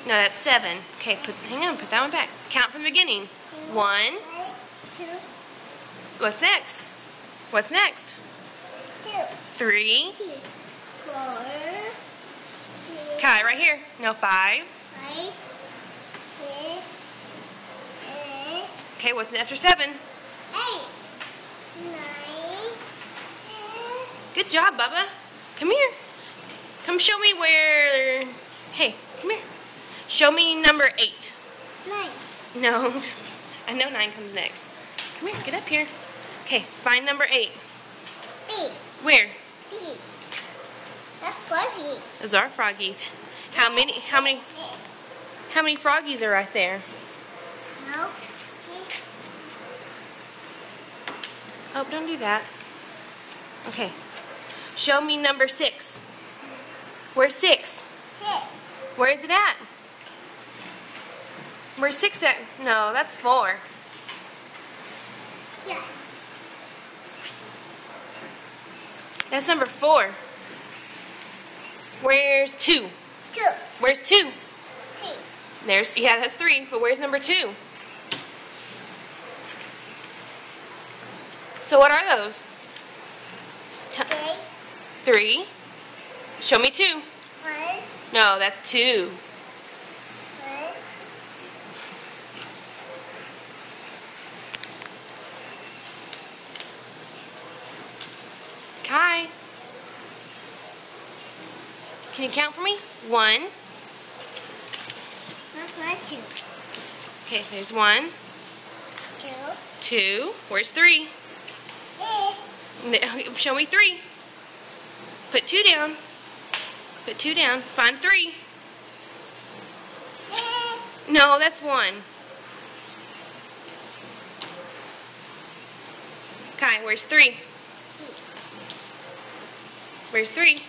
No, that's 7. Okay, hang on, put that one back. Count from the beginning. 1. 2. What's next? What's next? 2. 3. 4. 6. Kai, right here. No, 5. 5. 6. 8. Okay, what's after 7? 8. 9. 10. Good job, Bubba. Come here. Come show me where... Hey, come here. Show me number 8. 9. No. I know 9 comes next. Come here, get up here. Okay, find number 8. 8. Where? B. That's 40. Those are froggies. How many froggies are right there? No. Oh, don't do that. Okay. Show me number 6. Where's 6? 6. Where is it at? Where's 6 at? No, that's 4. Yeah. That's number 4. Where's 2? 2. Where's 2? 3. There's, yeah, that's 3, but where's number 2? So what are those? 3. 3. Show me 2. 1. No, that's 2. 1. Kai. Can you count for me? 1. That's 2. Okay, so there's 1. 2. 2. Where's 3? 3. Show me 3. Put 2 down. Put 2 down. Find 3. No, that's 1. Kai, where's 3? Where's 3?